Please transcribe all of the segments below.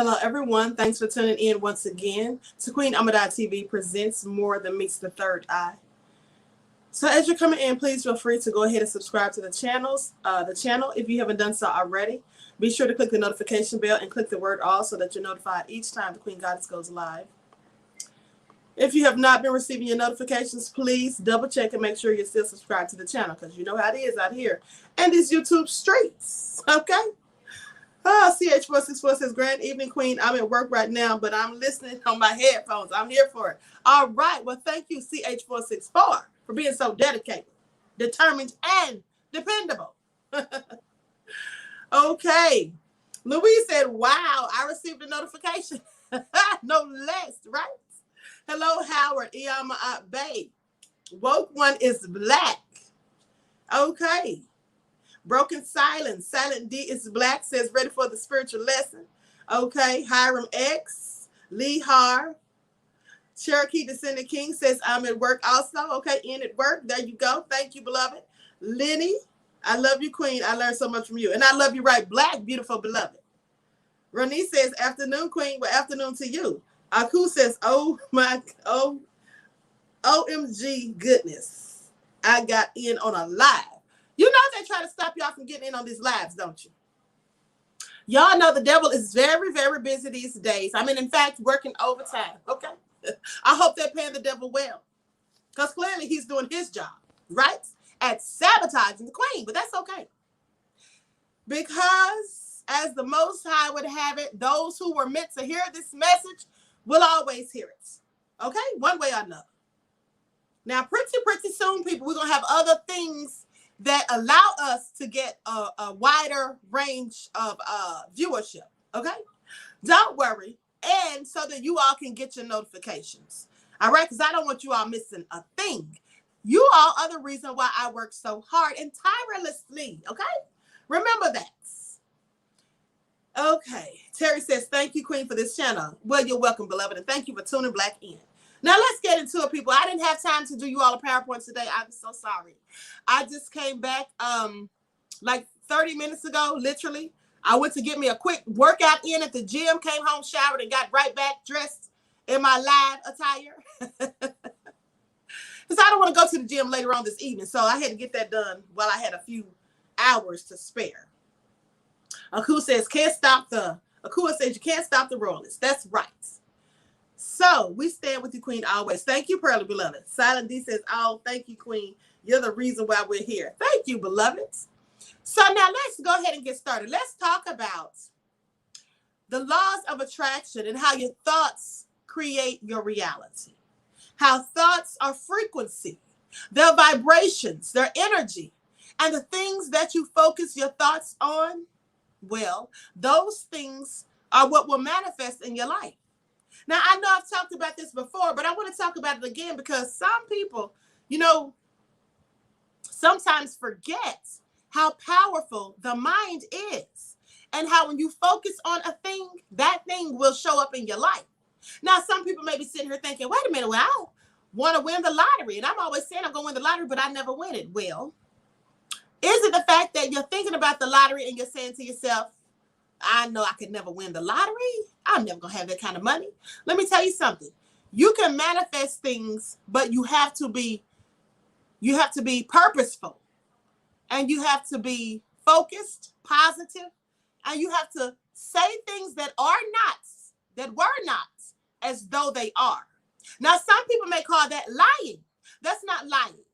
Hello, everyone. Thanks for tuning in once again to Queen Amadai TV presents More Than Meets the Third Eye. So as you're coming in, please feel free to go ahead and subscribe to the channel if you haven't done so already. Be sure to click the notification bell and click the word all so that you're notified each time the Queen Goddess goes live. If you have not been receiving your notifications, please double check and make sure you're still subscribed to the channel, because you know how it is out here and these YouTube streets. Okay? CH464 says, Grand evening, Queen. I'm at work right now, but I'm listening on my headphones. I'm here for it. All right. Well, thank you, CH464, for being so dedicated, determined, and dependable. Okay. Louise said, wow, I received a notification. No less, right? Hello, Howard. Iyama Bay. Woke one is black. Okay. Broken Silence. Silent D is black. Says ready for the spiritual lesson. Okay. Hiram X. Lee Har. Cherokee Descendant King says I'm at work also. Okay. In at work. There you go. Thank you, beloved. Lenny. I love you, Queen. I learned so much from you. And I love you right. Black, beautiful, beloved. Ronnie says afternoon, Queen. Well, afternoon to you. Aku says, OMG goodness. I got in on a live. You know they try to stop y'all from getting in on these lives, don't you? Y'all know the devil is very, very busy these days. I mean, in fact, working overtime. Okay. I hope they're paying the devil well, because clearly he's doing his job, right? At sabotaging the Queen, but that's okay. Because as the Most High would have it, those who were meant to hear this message will always hear it. Okay? One way or another. Now, pretty soon, people, we're going to have other things that allow us to get a wider range of viewership. Okay? Don't worry. And so that you all can get your notifications. All right? Because I don't want you all missing a thing. You all are the reason why I work so hard and tirelessly. Okay? Remember that. Okay. Terry says, thank you, Queen, for this channel. Well, you're welcome, beloved. And thank you for tuning black in. Now, let's get into it, people. I didn't have time to do you all a PowerPoint today. I'm so sorry. I just came back like 30 minutes ago, literally. I went to get me a quick workout in at the gym, came home, showered, and got right back dressed in my live attire. Because I don't want to go to the gym later on this evening, so I had to get that done while I had a few hours to spare. Akua says, Akua says you can't stop the royalists. That's right. So we stand with you, Queen, always. Thank you, Pearly Beloved. Silent D says, oh, thank you, Queen. You're the reason why we're here. Thank you, beloved. So now let's go ahead and get started. Let's talk about the laws of attraction and how your thoughts create your reality. How thoughts are frequency, their vibrations, their energy, and the things that you focus your thoughts on, well, those things are what will manifest in your life. Now, I know I've talked about this before, but I want to talk about it again because some people, you know, sometimes forget how powerful the mind is and how when you focus on a thing, that thing will show up in your life. Now, some people may be sitting here thinking, wait a minute, well, I want to win the lottery. And I'm always saying I'm going to win the lottery, but I never win it. Well, is it the fact that you're thinking about the lottery and you're saying to yourself, I know I could never win the lottery. I'm never going to have that kind of money. Let me tell you something. You can manifest things, but you have to be purposeful, and you have to be focused, positive, and you have to say things that were not as though they are. Now, some people may call that lying. That's not lying.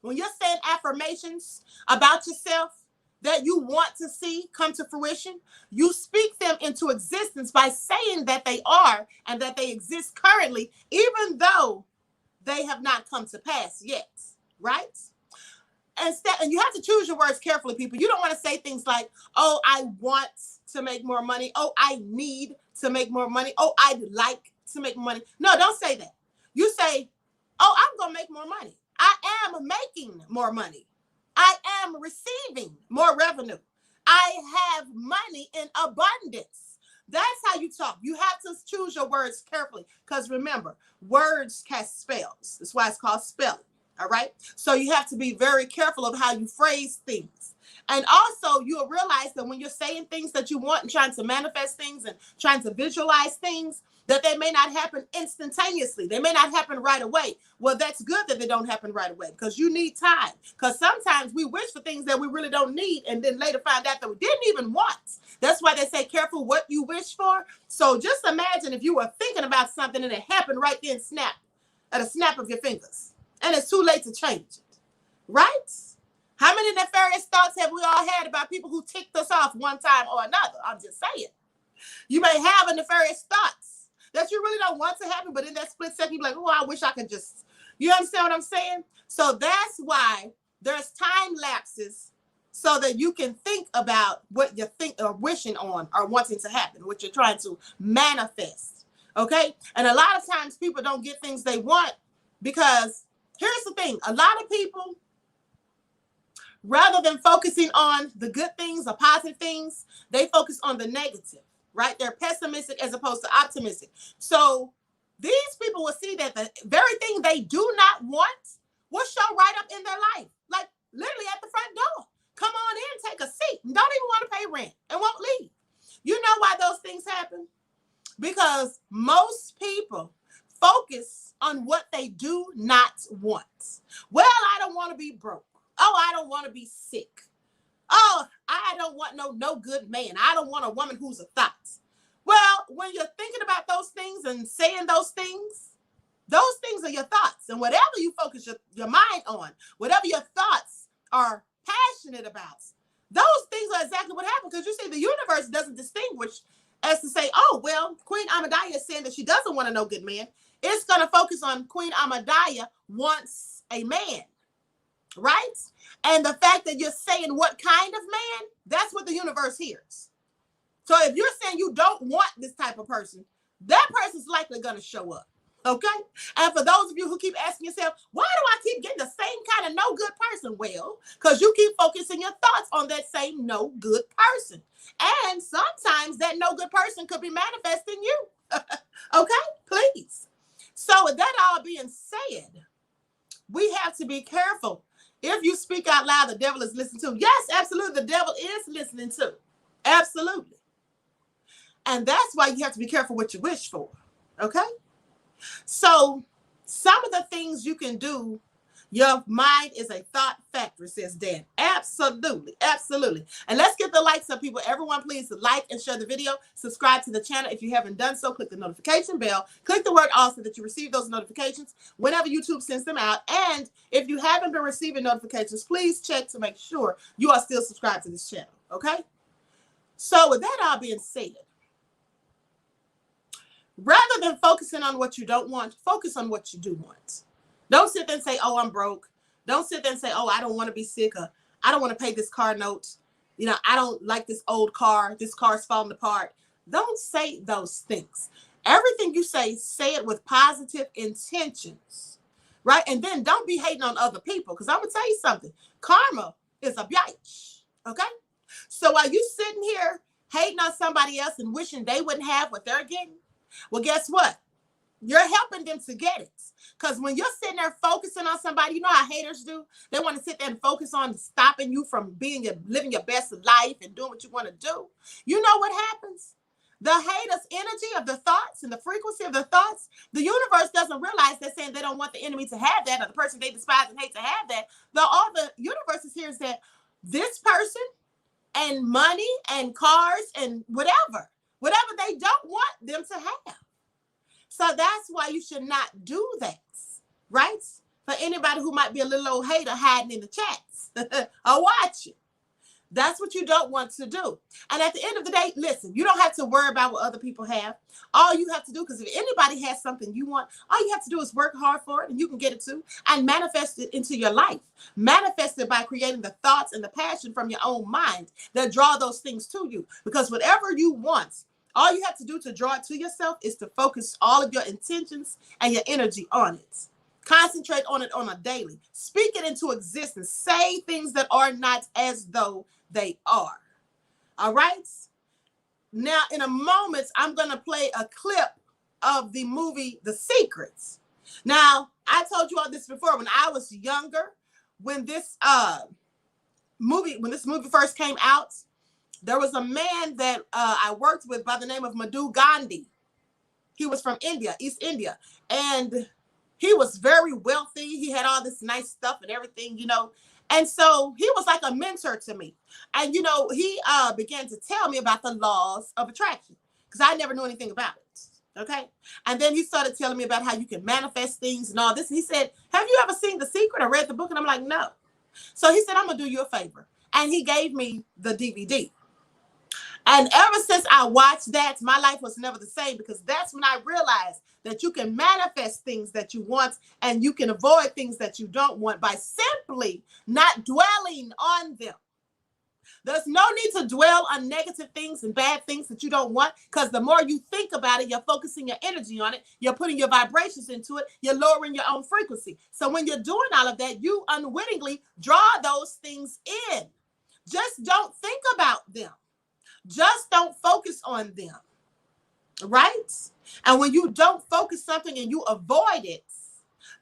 When you're saying affirmations about yourself that you want to see come to fruition, you speak them into existence by saying that they are and that they exist currently, even though they have not come to pass yet, right? And you have to choose your words carefully, people. You don't want to say things like, oh, I want to make more money. Oh, I need to make more money. Oh, I'd like to make more money. No, don't say that. You say, oh, I'm going to make more money. I am making more money. I am receiving more revenue. I have money in abundance. That's how you talk. You have to choose your words carefully because remember, words cast spells. That's why it's called spelling. All right. So you have to be very careful of how you phrase things. And also you'll realize that when you're saying things that you want and trying to manifest things and trying to visualize things, that they may not happen instantaneously. They may not happen right away. Well, that's good that they don't happen right away because you need time. Because sometimes we wish for things that we really don't need and then later find out that we didn't even want. That's why they say careful what you wish for. So just imagine if you were thinking about something and it happened right then, snap, at a snap of your fingers. And it's too late to change it. Right? How many nefarious thoughts have we all had about people who ticked us off one time or another? I'm just saying. You may have a nefarious thoughts that you really don't want to happen, but in that split second, you're like, oh, I wish I could just, you understand what I'm saying? So that's why there's time lapses so that you can think about what you think or wishing on or wanting to happen, what you're trying to manifest, okay? And a lot of times people don't get things they want because here's the thing. A lot of people, rather than focusing on the good things or positive things, they focus on the negative. Right? They're pessimistic as opposed to optimistic. So these people will see that the very thing they do not want will show right up in their life. Like literally at the front door. Come on in, take a seat. And don't even want to pay rent and won't leave. You know why those things happen? Because most people focus on what they do not want. Well, I don't want to be broke. Oh, I don't want to be sick. Oh, I don't want no good man. I don't want a woman who's a thought. Well, when you're thinking about those things and saying those things are your thoughts. And whatever you focus your mind on, whatever your thoughts are passionate about, those things are exactly what happens. Because you see, the universe doesn't distinguish as to say, oh, well, Queen Amadaya is saying that she doesn't want a no good man. It's going to focus on Queen Amadaya wants a man. Right? And the fact that you're saying what kind of man, that's what the universe hears. So if you're saying you don't want this type of person, that person's likely going to show up. Okay? And for those of you who keep asking yourself, why do I keep getting the same kind of no good person? Well, because you keep focusing your thoughts on that same no good person. And sometimes that no good person could be manifesting you. Okay? Please. So with that all being said, we have to be careful. If you speak out loud, the devil is listening to. Yes, absolutely. The devil is listening to. Absolutely. And that's why you have to be careful what you wish for. Okay? So some of the things you can do, your mind is a thought factory, says Dan. Absolutely. Absolutely. And let's get the likes up, people. Everyone, please like and share the video. Subscribe to the channel. If you haven't done so, click the notification bell. Click the word all so that you receive those notifications whenever YouTube sends them out. And if you haven't been receiving notifications, please check to make sure you are still subscribed to this channel. Okay? So with that all being said, rather than focusing on what you don't want, focus on what you do want. Don't sit there and say, oh, I'm broke. Don't sit there and say, oh, I don't want to be sick. Or I don't want to pay this car note. You know, I don't like this old car. This car's falling apart. Don't say those things. Everything you say it with positive intentions, right? And then don't be hating on other people, because I'm going to tell you something. Karma is a bitch, okay? So while you sitting here hating on somebody else and wishing they wouldn't have what they're getting, well, guess what? You're helping them to get it. Because when you're sitting there focusing on somebody, you know how haters do? They want to sit there and focus on stopping you from living your best life and doing what you want to do. You know what happens? The haters' energy of the thoughts and the frequency of the thoughts, the universe doesn't realize they're saying they don't want the enemy to have that, or the person they despise and hate to have that. All the universe is here is that this person and money and cars and whatever they don't want them to have. So that's why you should not do that, right? For anybody who might be a little old hater hiding in the chats or watching. That's what you don't want to do. And at the end of the day, listen, you don't have to worry about what other people have. All you have to do, because if anybody has something you want, all you have to do is work hard for it, and you can get it too, and manifest it into your life. Manifest it by creating the thoughts and the passion from your own mind that draw those things to you. Because whatever you want, all you have to do to draw it to yourself is to focus all of your intentions and your energy on it. Concentrate on it on a daily. Speak it into existence. Say things that are not as though they are. All right? Now, in a moment, I'm going to play a clip of the movie The Secrets. Now, I told you all this before. When I was younger, when this movie first came out, there was a man that I worked with by the name of Madhu Gandhi. He was from India, East India, and he was very wealthy. He had all this nice stuff and everything, you know. And so he was like a mentor to me. And, you know, he began to tell me about the laws of attraction because I never knew anything about it. Okay. And then he started telling me about how you can manifest things and all this. And he said, have you ever seen The Secret or read the book? And I'm like, no. So he said, I'm going to do you a favor. And he gave me the DVD. And ever since I watched that, my life was never the same, because that's when I realized that you can manifest things that you want and you can avoid things that you don't want by simply not dwelling on them. There's no need to dwell on negative things and bad things that you don't want, because the more you think about it, you're focusing your energy on it, you're putting your vibrations into it, you're lowering your own frequency. So when you're doing all of that, you unwittingly draw those things in. Just don't think about them. Just don't focus on them, right? And when you don't focus something and you avoid it,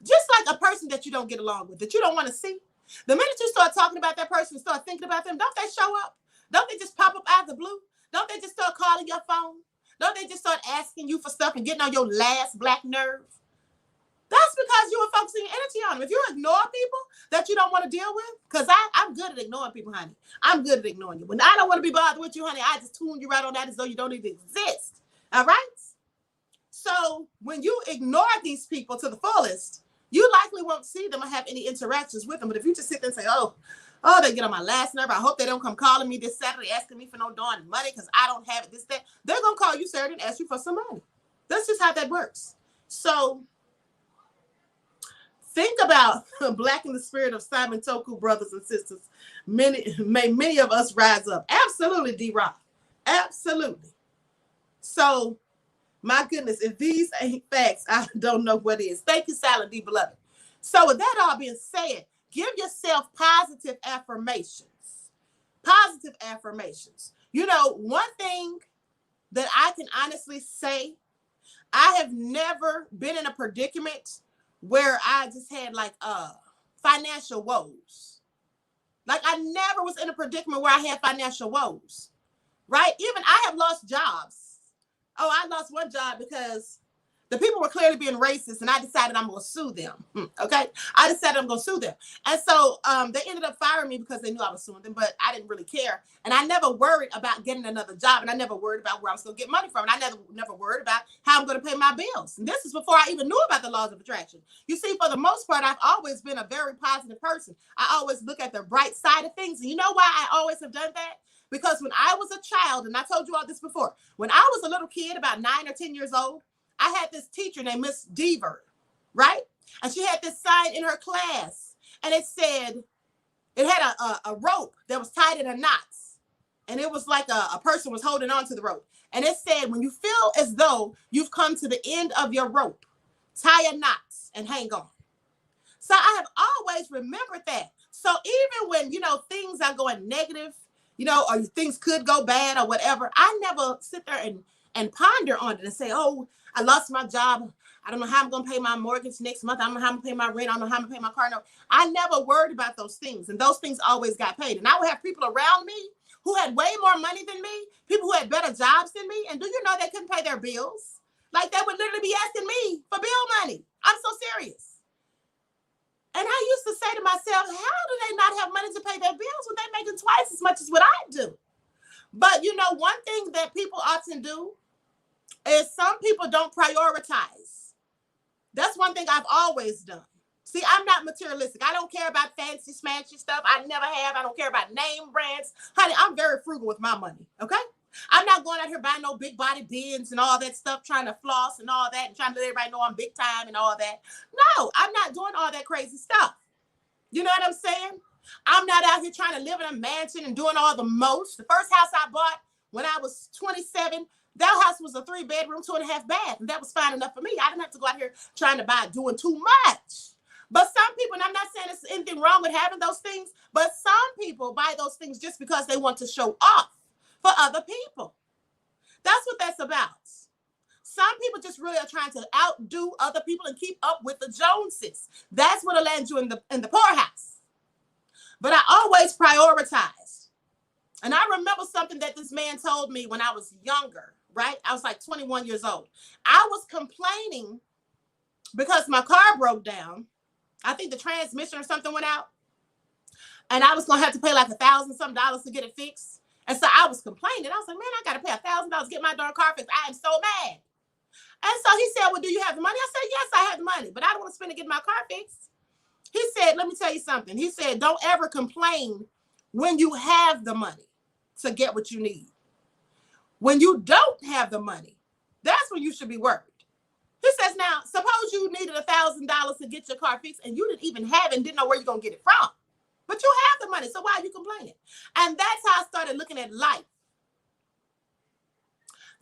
just like a person that you don't get along with, that you don't want to see, the minute you start talking about that person and start thinking about them, don't they show up? Don't they just pop up out of the blue? Don't they just start calling your phone? Don't they just start asking you for stuff and getting on your last black nerve? That's because you were focusing your energy on them. If you ignore people that you don't want to deal with, because I'm good at ignoring people, honey. I'm good at ignoring you. When I don't want to be bothered with you, honey, I just tune you right on that as though you don't even exist. All right? So when you ignore these people to the fullest, you likely won't see them or have any interactions with them. But if you just sit there and say, oh, they get on my last nerve, I hope they don't come calling me this Saturday asking me for no darn money because I don't have it, this, that. They're going to call you Saturday and ask you for some money. That's just how that works. So think about Black in the Spirit of Simon Toku, brothers and sisters. Many of us rise up. Absolutely, D-Rock. Absolutely. So, my goodness, if these ain't facts, I don't know what is. Thank you, Silent D, beloved. So, with that all being said, give yourself positive affirmations. Positive affirmations. You know, one thing that I can honestly say, I have never been in a predicament where I just had like financial woes. Like I never was in a predicament where I had financial woes, right? Even I have lost jobs. Oh, I lost one job because the people were clearly being racist and I decided I'm going to sue them. Okay. I decided I'm going to sue them. And so they ended up firing me because they knew I was suing them, but I didn't really care. And I never worried about getting another job. And I never worried about where I was going to get money from. And I never worried about how I'm going to pay my bills. And this is before I even knew about the laws of attraction. You see, for the most part, I've always been a very positive person. I always look at the bright side of things. And you know why I always have done that? Because when I was a child, and I told you all this before, when I was a little kid, about 9 or 10 years old, I had this teacher named Miss Deaver, right? And she had this sign in her class, and it said, it had a rope that was tied in a knot, and it was like a person was holding on to the rope. And it said, when you feel as though you've come to the end of your rope, tie a knot and hang on. So I have always remembered that. So even when, you know, things are going negative, you know, or things could go bad or whatever, I never sit there and ponder on it and say, oh, I lost my job. I don't know how I'm going to pay my mortgage next month. I don't know how I'm going to pay my rent. I don't know how I'm going to pay my car note. I never worried about those things. And those things always got paid. And I would have people around me who had way more money than me, people who had better jobs than me. And do you know they couldn't pay their bills? Like they would literally be asking me for bill money. I'm so serious. And I used to say to myself, how do they not have money to pay their bills when they're making twice as much as what I do? But you know, one thing that people often do is some people don't prioritize. That's one thing I've always done. See, I'm not materialistic. I don't care about fancy, smashy stuff. I never have. I don't care about name brands. Honey, I'm very frugal with my money, okay? I'm not going out here buying no big body bins and all that stuff, trying to floss and all that, and trying to let everybody know I'm big time and all that. No, I'm not doing all that crazy stuff. You know what I'm saying? I'm not out here trying to live in a mansion and doing all the most. The first house I bought when I was 27, that house was a 3-bedroom, 2.5 bath, and that was fine enough for me. I didn't have to go out here trying to doing too much. But some people, and I'm not saying there's anything wrong with having those things, but some people buy those things just because they want to show off for other people. That's what that's about. Some people just really are trying to outdo other people and keep up with the Joneses. That's what'll land you in the poorhouse. But I always prioritize. And I remember something that this man told me when I was younger, right? I was like 21 years old. I was complaining because my car broke down. I think the transmission or something went out. And I was going to have to pay like $1,000 some to get it fixed. And so I was complaining. I was like, man, I got to pay $1,000 to get my darn car fixed. I am so mad. And so he said, well, do you have the money? I said, yes, I have the money, but I don't want to spend it getting my car fixed. He said, let me tell you something. He said, don't ever complain when you have the money to get what you need. When you don't have the money, that's when you should be worried. He says, now, suppose you needed $1,000 to get your car fixed and you didn't even have it and didn't know where you're going to get it from. But you have the money, so why are you complaining? And that's how I started looking at life.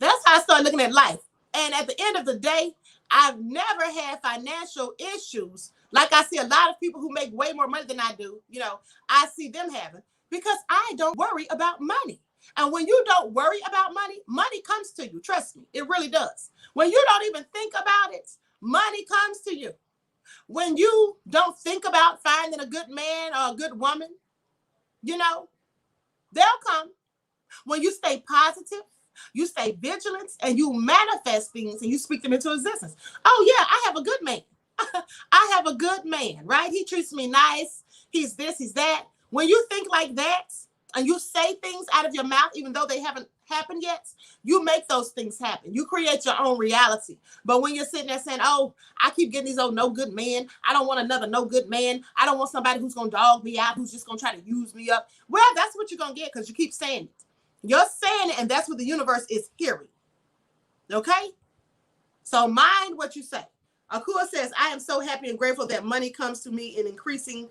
That's how I started looking at life. And at the end of the day, I've never had financial issues. Like I see a lot of people who make way more money than I do, you know, I see them having, because I don't worry about money. And when you don't worry about money, money comes to you. Trust me, it really does. When you don't even think about it, money comes to you. When you don't think about finding a good man or a good woman, you know, they'll come. When you stay positive, you stay vigilant, and you manifest things and you speak them into existence. Oh yeah, I have a good man. I have a good man, right? He treats me nice. He's this, he's that. When you think like that and you say things out of your mouth, even though they haven't happened yet, you make those things happen. You create your own reality. But when you're sitting there saying, oh, I keep getting these old no good men. I don't want another no good man. I don't want somebody who's going to dog me out, who's just going to try to use me up. Well, that's what you're going to get because you keep saying it. You're saying it, and that's what the universe is hearing. Okay? So mind what you say. Akua says, I am so happy and grateful that money comes to me in increasing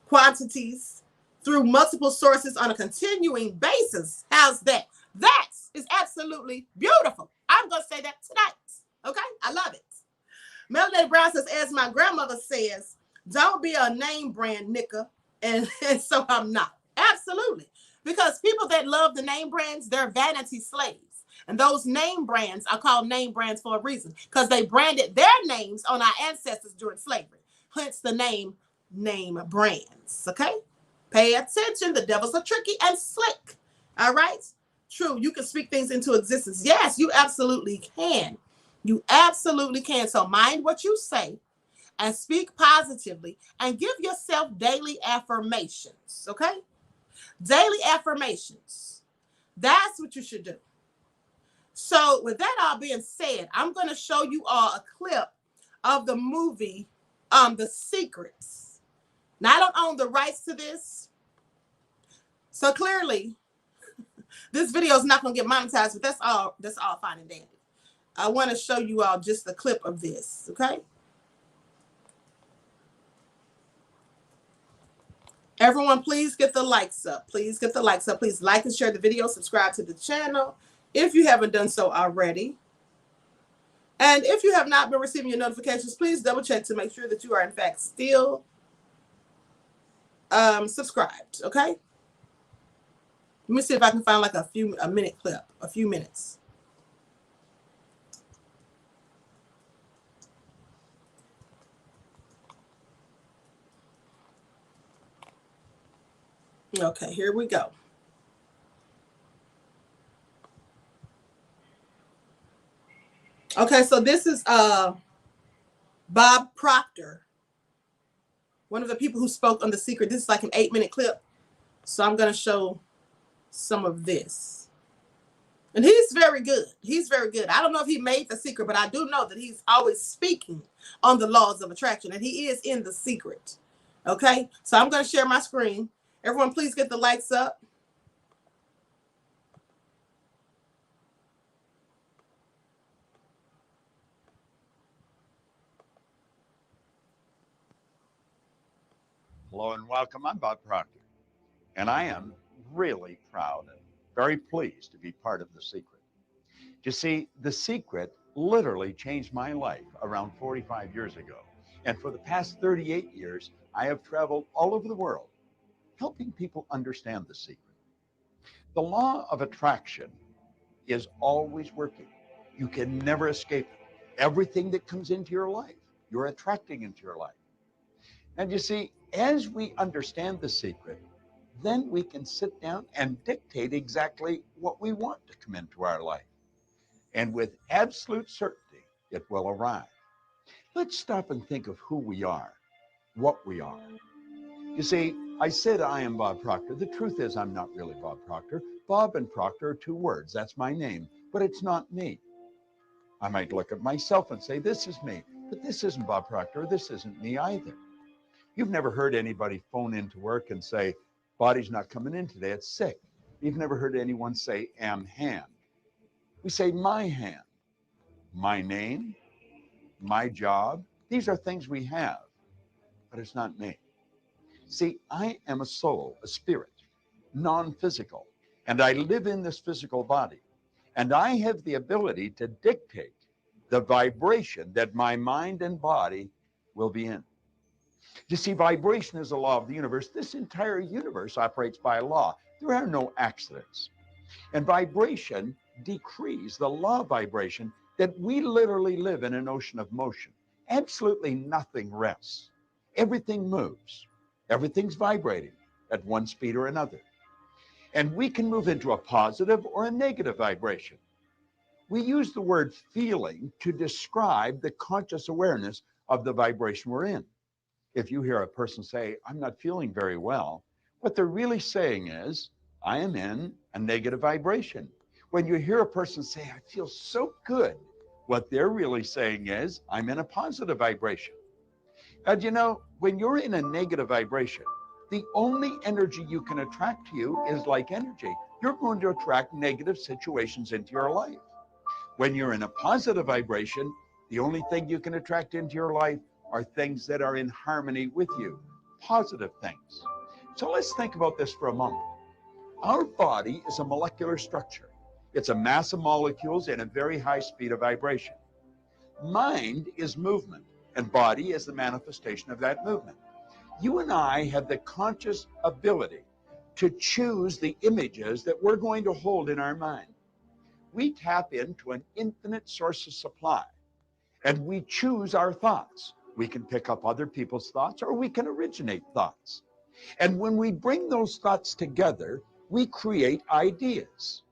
quantities through multiple sources on a continuing basis. How's that? That is absolutely beautiful. I'm going to say that tonight. Okay? I love it. Melody Brown says, as my grandmother says, don't be a name brand nigga. And so I'm not. Absolutely. Because people that love the name brands, they're vanity slaves. And those name brands are called name brands for a reason, because they branded their names on our ancestors during slavery. Hence the name brands. Okay? Pay attention. The devils are tricky and slick. All right? True. You can speak things into existence. Yes, you absolutely can. You absolutely can. So mind what you say and speak positively and give yourself daily affirmations. Okay? Daily affirmations. That's what you should do. So with that all being said, I'm going to show you all a clip of the movie, The Secrets. Now, I don't own the rights to this. So clearly, this video is not going to get monetized, but that's all fine and dandy. I want to show you all just a clip of this, okay? Everyone, please get the likes up. Please get the likes up. Please like and share the video. Subscribe to the channel if you haven't done so already. And if you have not been receiving your notifications, please double check to make sure that you are in fact still subscribed, okay? Let me see if I can find like a minute clip, a few minutes. Okay, here we go. Okay, so this is Bob Proctor, one of the people who spoke on The Secret. This is like an 8-minute clip. So I'm going to show some of this. And he's very good. He's very good. I don't know if he made The Secret, but I do know that he's always speaking on the laws of attraction, and he is in The Secret. Okay, so I'm going to share my screen. Everyone, please get the lights up. Hello and welcome. I'm Bob Proctor, and I am really proud and very pleased to be part of The Secret. You see, The Secret literally changed my life around 45 years ago. And for the past 38 years, I have traveled all over the world, helping people understand The Secret. The law of attraction is always working. You can never escape it. Everything that comes into your life, you're attracting into your life. And you see, as we understand the secret, then we can sit down and dictate exactly what we want to come into our life. And with absolute certainty, it will arrive. Let's stop and think of who we are, what we are. You see, I said I am Bob Proctor. The truth is I'm not really Bob Proctor. Bob and Proctor are two words. That's my name, but it's not me. I might look at myself and say, this is me, but this isn't Bob Proctor. This isn't me either. You've never heard anybody phone into work and say, body's not coming in today, it's sick. You've never heard anyone say, am hand. We say, my hand, my name, my job. These are things we have, but it's not me. See, I am a soul, a spirit, non-physical, and I live in this physical body. And I have the ability to dictate the vibration that my mind and body will be in. You see, vibration is a law of the universe. This entire universe operates by a law. There are no accidents. And vibration decrees the law of vibration that we literally live in an ocean of motion. Absolutely nothing rests. Everything moves. Everything's vibrating at one speed or another. And we can move into a positive or a negative vibration. We use the word feeling to describe the conscious awareness of the vibration we're in. If you hear a person say, I'm not feeling very well, what they're really saying is, I am in a negative vibration. When you hear a person say, I feel so good, what they're really saying is, I'm in a positive vibration. And you know, when you're in a negative vibration, the only energy you can attract to you is like energy. You're going to attract negative situations into your life. When you're in a positive vibration, the only thing you can attract into your life are things that are in harmony with you, positive things. So let's think about this for a moment. Our body is a molecular structure. It's a mass of molecules in a very high speed of vibration. Mind is movement, and body is the manifestation of that movement. You and I have the conscious ability to choose the images that we're going to hold in our mind. We tap into an infinite source of supply, and we choose our thoughts. We can pick up other people's thoughts, or we can originate thoughts. And when we bring those thoughts together, we create ideas.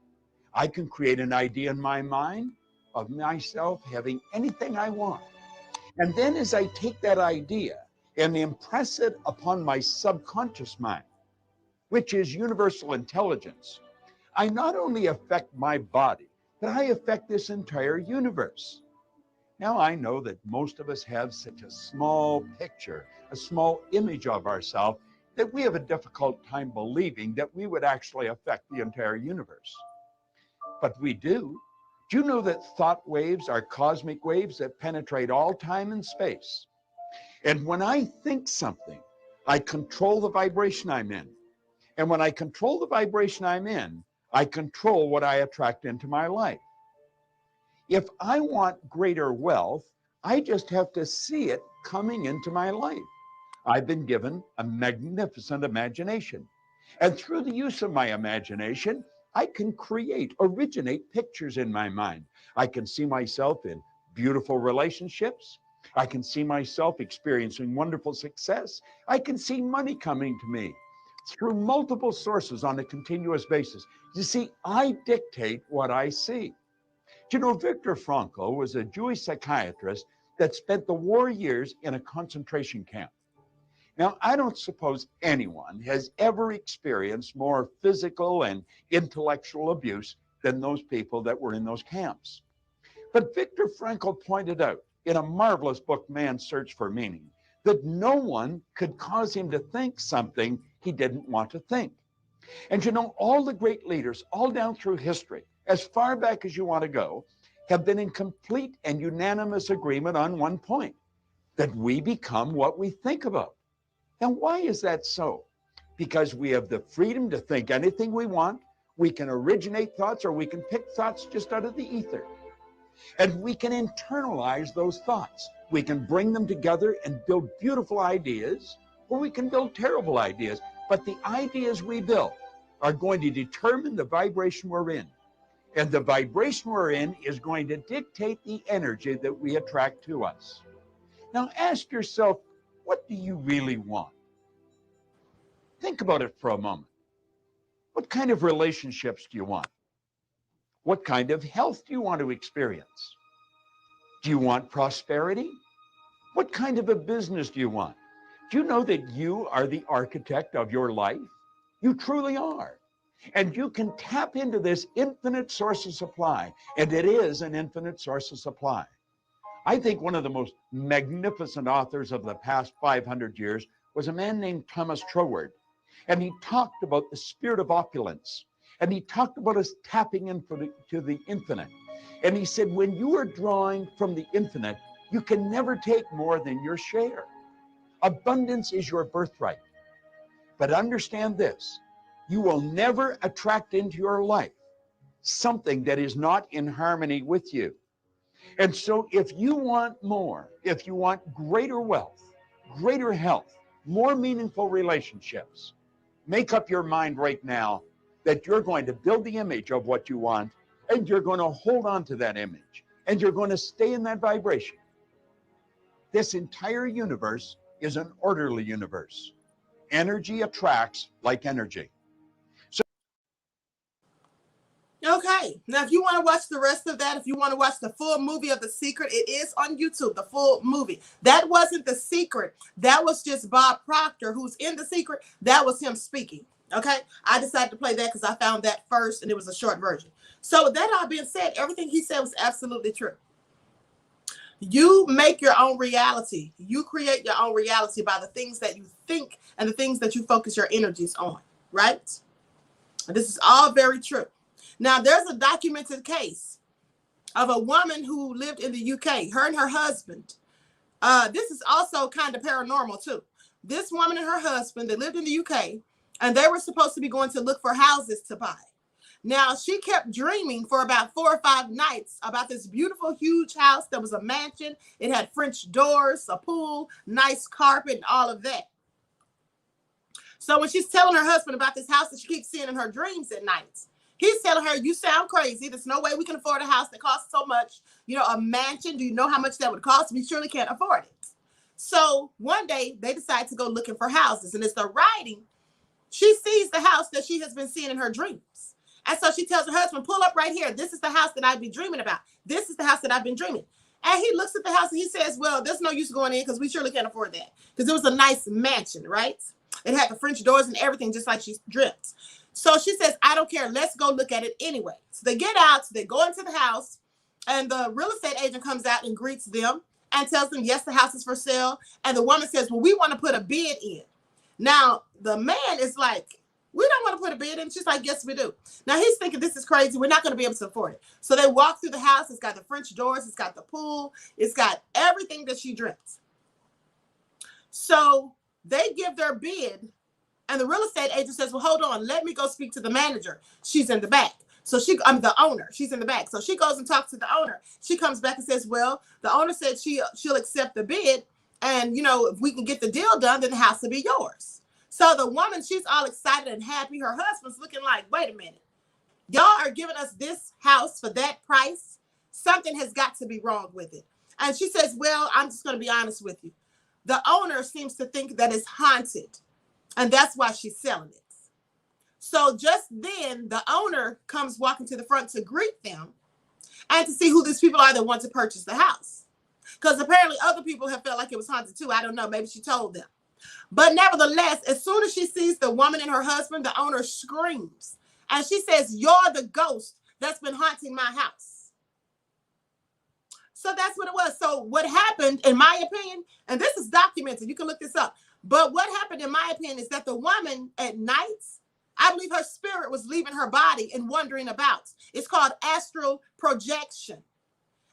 I can create an idea in my mind of myself having anything I want. And then as I take that idea and impress it upon my subconscious mind, which is universal intelligence, I not only affect my body, but I affect this entire universe. Now, I know that most of us have such a small picture, a small image of ourselves, that we have a difficult time believing that we would actually affect the entire universe. But we do. Do you know that thought waves are cosmic waves that penetrate all time and space? And when I think something, I control the vibration I'm in. And when I control the vibration I'm in, I control what I attract into my life. If I want greater wealth, I just have to see it coming into my life. I've been given a magnificent imagination. And through the use of my imagination, I can originate pictures in my mind. I can see myself in beautiful relationships. I can see myself experiencing wonderful success. I can see money coming to me through multiple sources on a continuous basis. You see, I dictate what I see. Do you know, Viktor Frankl was a Jewish psychiatrist that spent the war years in a concentration camp. Now, I don't suppose anyone has ever experienced more physical and intellectual abuse than those people that were in those camps. But Viktor Frankl pointed out in a marvelous book, Man's Search for Meaning, that no one could cause him to think something he didn't want to think. And you know, all the great leaders, all down through history, as far back as you want to go, have been in complete and unanimous agreement on one point, that we become what we think about. And why is that so? Because we have the freedom to think anything we want. We can originate thoughts, or we can pick thoughts just out of the ether. And we can internalize those thoughts. We can bring them together and build beautiful ideas, or we can build terrible ideas. But the ideas we build are going to determine the vibration we're in. And the vibration we're in is going to dictate the energy that we attract to us. Now ask yourself, what do you really want? Think about it for a moment. What kind of relationships do you want? What kind of health do you want to experience? Do you want prosperity? What kind of a business do you want? Do you know that you are the architect of your life? You truly are. And you can tap into this infinite source of supply, and it is an infinite source of supply. I think one of the most magnificent authors of the past 500 years was a man named Thomas Troward. And he talked about the spirit of opulence. And he talked about us tapping into the infinite. And he said, when you are drawing from the infinite, you can never take more than your share. Abundance is your birthright. But understand this, you will never attract into your life something that is not in harmony with you. And so if you want more, if you want greater wealth, greater health, more meaningful relationships, make up your mind right now that you're going to build the image of what you want, and you're going to hold on to that image, and you're going to stay in that vibration. This entire universe is an orderly universe. Energy attracts like energy. Okay, now if you want to watch the rest of that, if you want to watch the full movie of The Secret, it is on YouTube, the full movie. That wasn't The Secret. That was just Bob Proctor, who's in The Secret. That was him speaking, okay? I decided to play that because I found that first, and it was a short version. So with that all being said, everything he said was absolutely true. You make your own reality. You create your own reality by the things that you think and the things that you focus your energies on, right? And this is all very true. Now, there's a documented case of a woman who lived in the UK, her and her husband. This is also kind of paranormal, too. This woman and her husband, they lived in the UK, and they were supposed to be going to look for houses to buy. Now, she kept dreaming for about 4 or 5 nights about this beautiful, huge house that was a mansion. It had French doors, a pool, nice carpet, and all of that. So when she's telling her husband about this house that she keeps seeing in her dreams at night, he's telling her, you sound crazy. There's no way we can afford a house that costs so much. You know, a mansion. Do you know how much that would cost? We surely can't afford it. So one day they decide to go looking for houses. And as they're riding, she sees the house that she has been seeing in her dreams. And so she tells her husband, pull up right here. This is the house that I've been dreaming about. This is the house that I've been dreaming. And he looks at the house and he says, well, there's no use going in because we surely can't afford that. Because it was a nice mansion, right? It had the French doors and everything, just like she dreamt. So she says, I don't care. Let's go look at it anyway. So they get out, so they go into the house, and the real estate agent comes out and greets them and tells them, yes, the house is for sale. And the woman says, well, we want to put a bid in. Now, the man is like, we don't want to put a bid in. She's like, yes, we do. Now, he's thinking this is crazy. We're not going to be able to afford it. So they walk through the house. It's got the French doors. It's got the pool. It's got everything that she dreamt. So they give their bid. And the real estate agent says, well, hold on. Let me go speak to the manager. She's in the back. So I'm the owner. She's in the back. So she goes and talks to the owner. She comes back and says, well, the owner said she'll accept the bid. And, you know, if we can get the deal done, then the house will be yours. So the woman, she's all excited and happy. Her husband's looking like, wait a minute. Y'all are giving us this house for that price? Something has got to be wrong with it. And she says, well, I'm just going to be honest with you. The owner seems to think that it's haunted. And that's why she's selling it. So just then, the owner comes walking to the front to greet them and to see who these people are that want to purchase the house. Because apparently other people have felt like it was haunted too. I don't know. Maybe she told them. But nevertheless, as soon as she sees the woman and her husband, the owner screams. And she says, you're the ghost that's been haunting my house. So that's what it was. So what happened, in my opinion, and this is documented, you can look this up. But what happened, in my opinion, is that the woman at night, I believe her spirit was leaving her body and wandering about. It's called astral projection.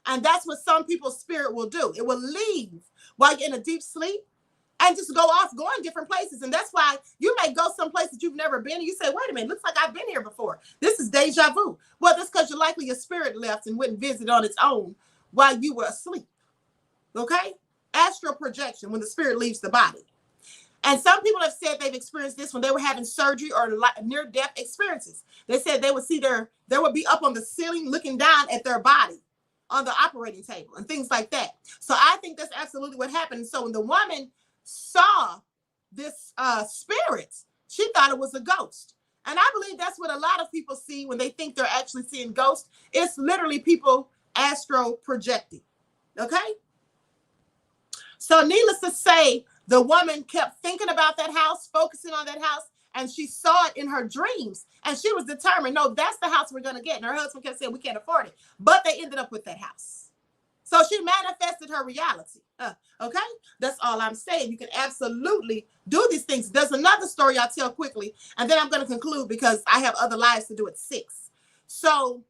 And that's what some people's spirit will do. It will leave while you're in a deep sleep and just go off, going different places. And that's why you may go someplace that you've never been. And you say, wait a minute, looks like I've been here before. This is deja vu. Well, that's because your spirit left and wouldn't visit on its own while you were asleep. Okay? Astral projection, when the spirit leaves the body. And some people have said they've experienced this when they were having surgery or near-death experiences. They said they would see they would be up on the ceiling looking down at their body on the operating table and things like that. So I think that's absolutely what happened. So when the woman saw this spirit, she thought it was a ghost. And I believe that's what a lot of people see when they think they're actually seeing ghosts. It's literally people astro projecting. Okay? So needless to say, the woman kept thinking about that house, focusing on that house, and she saw it in her dreams. And she was determined, no, that's the house we're going to get. And her husband kept saying, we can't afford it. But they ended up with that house. So she manifested her reality. Okay? That's all I'm saying. You can absolutely do these things. There's another story I'll tell quickly, and then I'm going to conclude because I have other lives to do at 6. So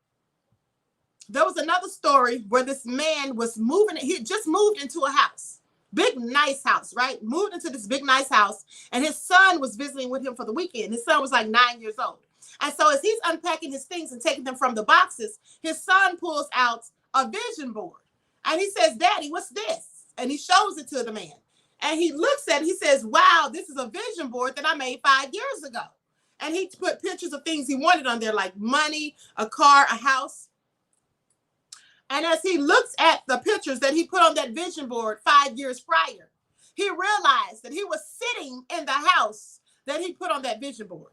there was another story where this man was moving. He just moved into a house. Big, nice house, right? Moved into this big, nice house. And his son was visiting with him for the weekend. His son was like 9 years old. And so as he's unpacking his things and taking them from the boxes, his son pulls out a vision board. And he says, Daddy, what's this? And he shows it to the man. And he looks at it. He says, wow, this is a vision board that I made 5 years ago. And he put pictures of things he wanted on there, like money, a car, a house. And as he looks at the pictures that he put on that vision board 5 years prior, he realized that he was sitting in the house that he put on that vision board.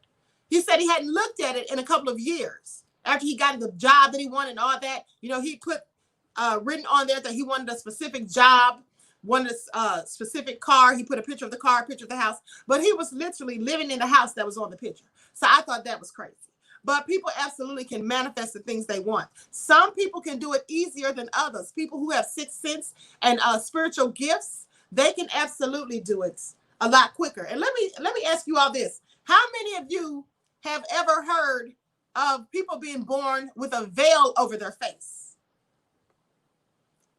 He said he hadn't looked at it in a couple of years. After he got the job that he wanted and all that, he put written on there that he wanted a specific job, wanted a specific car. He put a picture of the car, a picture of the house, but he was literally living in the house that was on the picture. So I thought that was crazy. But people absolutely can manifest the things they want. Some people can do it easier than others. People who have sixth sense and spiritual gifts, they can absolutely do it a lot quicker. And let me ask you all this. How many of you have ever heard of people being born with a veil over their face?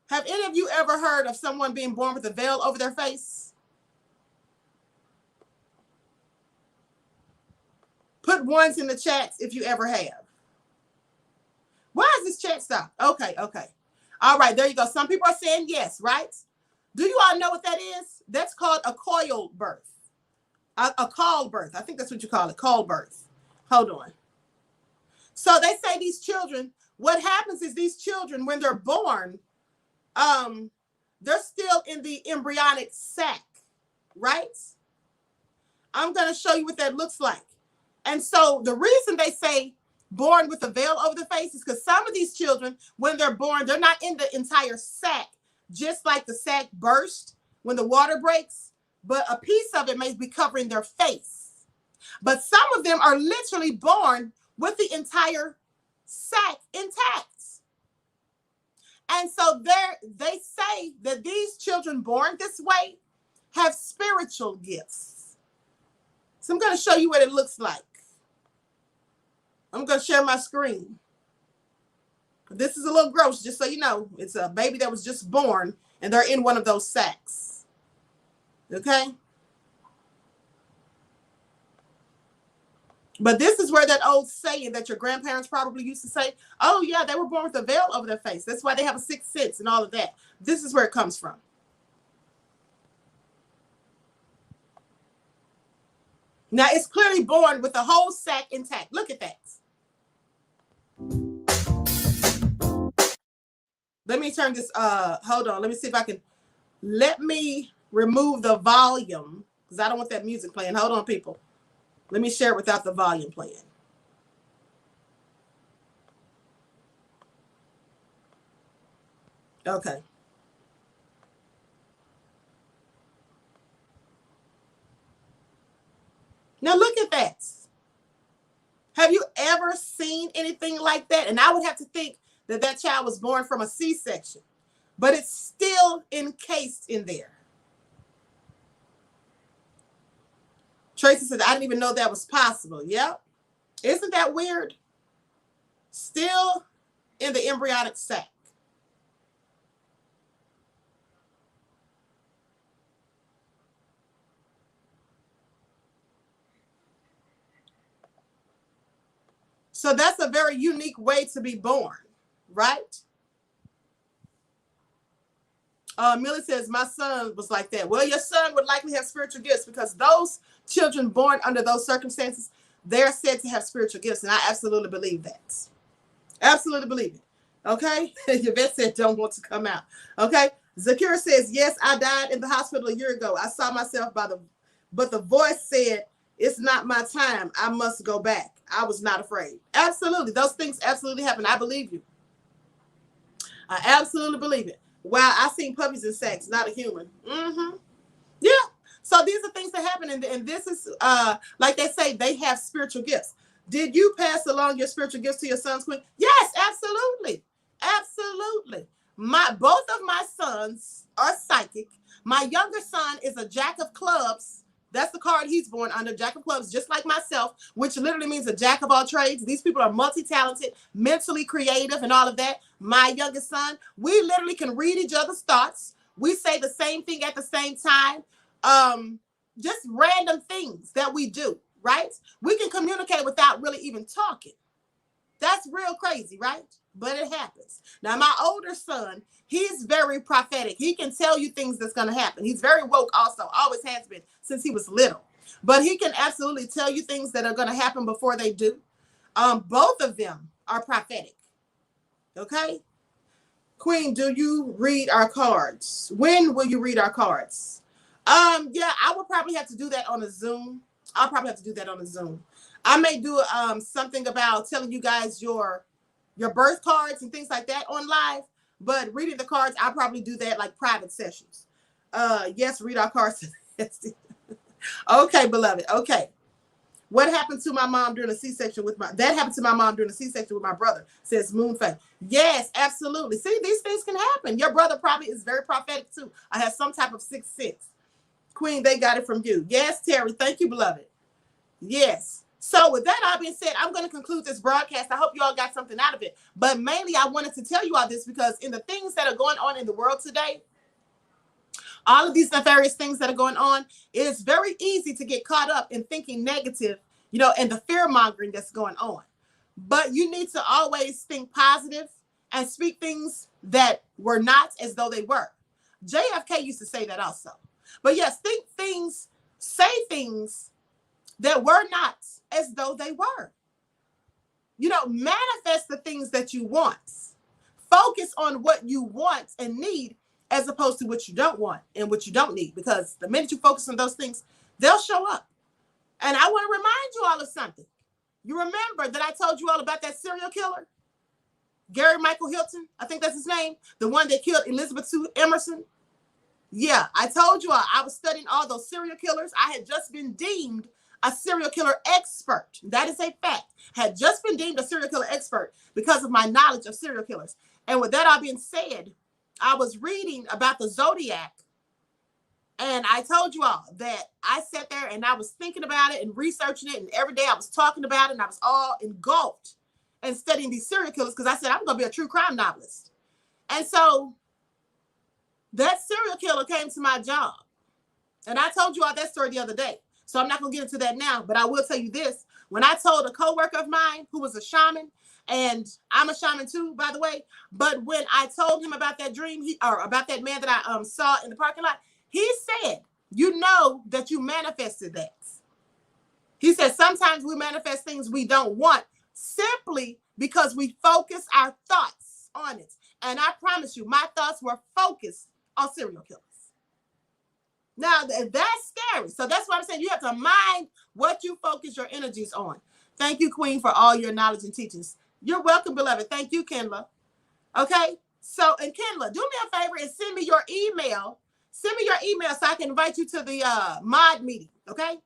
Have any of you ever heard of someone being born with a veil over their face? Put ones in the chats if you ever have. Why is this chat stop? Okay. All right, there you go. Some people are saying yes, right? Do you all know what that is? That's called a coiled birth. A called birth. I think that's what you call it, called birth. Hold on. So they say these children, what happens is these children, when they're born, they're still in the embryonic sac, right? I'm going to show you what that looks like. And so the reason they say born with a veil over the face is because some of these children, when they're born, they're not in the entire sac, just like the sac burst when the water breaks, but a piece of it may be covering their face. But some of them are literally born with the entire sac intact. And so they say that these children born this way have spiritual gifts. So I'm going to show you what it looks like. I'm going to share my screen. This is a little gross, just so you know. It's a baby that was just born, and they're in one of those sacs. Okay? But this is where that old saying that your grandparents probably used to say, oh, yeah, they were born with a veil over their face. That's why they have a sixth sense and all of that. This is where it comes from. Now, it's clearly born with the whole sac intact. Look at that. Let me turn this, hold on. Let me see if I can, let me remove the volume because I don't want that music playing. Hold on, people. Let me share it without the volume playing. Okay. Now look at that. Have you ever seen anything like that? And I would have to think that that child was born from a C-section, but it's still encased in there. Tracy said, I didn't even know that was possible. Yep. Isn't that weird? Still in the embryonic sac. So that's a very unique way to be born, right? Millie says, my son was like that. Well, your son would likely have spiritual gifts because those children born under those circumstances, they're said to have spiritual gifts. And I absolutely believe that. Absolutely believe it. Okay? Yvette said, don't want to come out. Okay? Zakira says, yes, I died in the hospital a year ago. I saw myself but the voice said, it's not my time. I must go back. I was not afraid. Absolutely. Those things absolutely happen. I believe you. I absolutely believe it. Wow, I seen puppies in sacks, not a human. Mm-hmm. Yeah. So these are things that happen. And this is, like they say, they have spiritual gifts. Did you pass along your spiritual gifts to your sons, Queen? Yes, absolutely. Absolutely. Both of my sons are psychic. My younger son is a jack of clubs. That's the card he's born under, jack of clubs, just like myself, which literally means a jack of all trades. These people are multi-talented, mentally creative, and all of that. My youngest son, we literally can read each other's thoughts. We say the same thing at the same time. Just random things that we do, right? We can communicate without really even talking. That's real crazy, right? But it happens. Now, my older son, he's very prophetic. He can tell you things that's going to happen. He's very woke also, always has been since he was little. But he can absolutely tell you things that are going to happen before they do. Both of them are prophetic. Okay? Queen, do you read our cards? When will you read our cards? Yeah, I will probably have to do that on a Zoom. I'll probably have to do that on a Zoom. I may do something about telling you guys your birth cards and things like that on live, but reading the cards, I'll probably do that like private sessions. Yes, read our cards. Okay, beloved. Okay. What happened to my mom during a C-section that happened to my mom during a C-section with my brother, says Moonface. Yes, absolutely. See, these things can happen. Your brother probably is very prophetic too. I have some type of sixth sense. Queen, they got it from you. Yes, Terry. Thank you, beloved. Yes. So with that all being said, I'm going to conclude this broadcast. I hope you all got something out of it. But mainly I wanted to tell you all this because in the things that are going on in the world today, all of these nefarious things that are going on, it is very easy to get caught up in thinking negative, and the fear mongering that's going on. But you need to always think positive and speak things that were not as though they were. JFK used to say that also. But yes, think things, say things that were not as though they were. Manifest the things that you want. Focus on what you want and need as opposed to what you don't want and what you don't need. Because the minute you focus on those things, they'll show up. And I want to remind you all of something. You remember that I told you all about that serial killer? Gary Michael Hilton, I think that's his name. The one that killed Elizabeth Sue Emerson. Yeah, I told you all, I was studying all those serial killers. I had just been deemed a serial killer expert. That is a fact. Had just been deemed a serial killer expert because of my knowledge of serial killers. And with that all being said, I was reading about the Zodiac. And I told you all that I sat there and I was thinking about it and researching it. And every day I was talking about it and I was all engulfed and studying these serial killers because I said, I'm going to be a true crime novelist. And so that serial killer came to my job. And I told you all that story the other day. So I'm not going to get into that now, but I will tell you this. When I told a coworker of mine who was a shaman, and I'm a shaman too, by the way, but when I told him about that dream, or about that man that I saw in the parking lot, he said, you know that you manifested that. He said, sometimes we manifest things we don't want simply because we focus our thoughts on it. And I promise you, my thoughts were focused on serial killers. Now, that's scary. So that's why I'm saying you have to mind what you focus your energies on. Thank you, Queen, for all your knowledge and teachings. You're welcome, beloved. Thank you, Kenla. Okay? So, and Kenla, do me a favor and send me your email. Send me your email so I can invite you to the mod meeting, okay?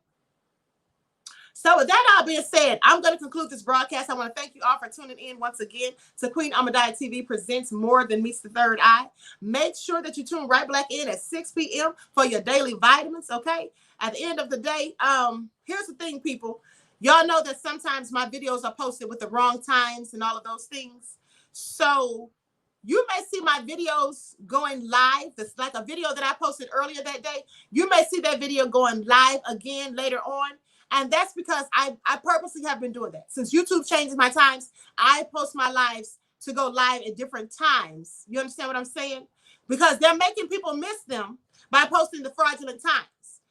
So with that all being said, I'm going to conclude this broadcast. I want to thank you all for tuning in once again to Queen Amadiah TV presents More Than Meets the Third Eye. Make sure that you tune right back in at 6 p.m. for your daily vitamins, okay? At the end of the day, here's the thing, people. Y'all know that sometimes my videos are posted with the wrong times and all of those things. So you may see my videos going live. That's like a video that I posted earlier that day. You may see that video going live again later on. And that's because I purposely have been doing that. Since YouTube changes my times, I post my lives to go live at different times. You understand what I'm saying? because they're making people miss them by posting the fraudulent times.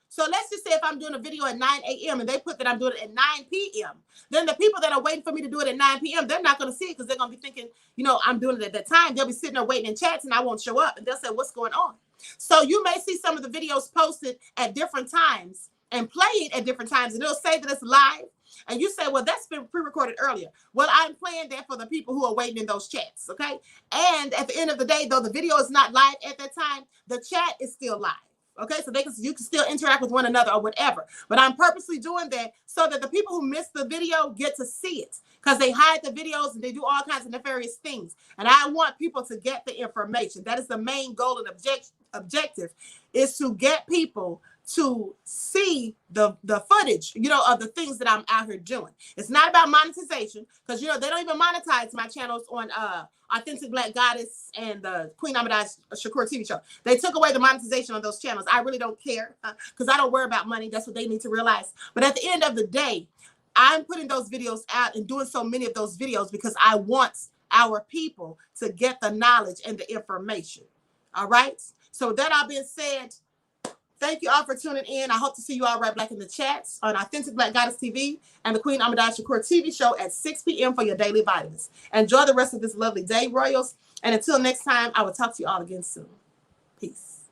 So let's just say if I'm doing a video at 9 a.m. and they put that I'm doing it at 9 p.m., then the people that are waiting for me to do it at 9 p.m., they're not going to see it because they're going to be thinking, you know, I'm doing it at that time. They'll be sitting there waiting in chats and I won't show up. And they'll say, what's going on? So you may see some of the videos posted at different times and played at different times. And it'll say that it's live. And you say, well, that's been pre-recorded earlier. Well, I'm playing that for the people who are waiting in those chats, okay? And at the end of the day, though the video is not live at that time, the chat is still live. Okay, so you can still interact with one another or whatever. But I'm purposely doing that so that the people who miss the video get to see it, because they hide the videos and they do all kinds of nefarious things. And I want people to get the information. That is the main goal and objective, is to get people to see the footage, you know, of the things that I'm out here doing. It's not about monetization, because, you know, they don't even monetize my channels on Authentic Black Goddess and the QueenAShakur TV show. They took away the monetization on those channels. I really don't care, because I don't worry about money. That's what they need to realize. But at the end of the day, I'm putting those videos out and doing so many of those videos because I want our people to get the knowledge and the information. All right. So with that all being said, thank you all for tuning in. I hope to see you all right back in the chats on Authentic Black Goddess TV and the QueenAShakur TV show at 6 p.m. for your daily vitamins. Enjoy the rest of this lovely day, Royals. And until next time, I will talk to you all again soon. Peace.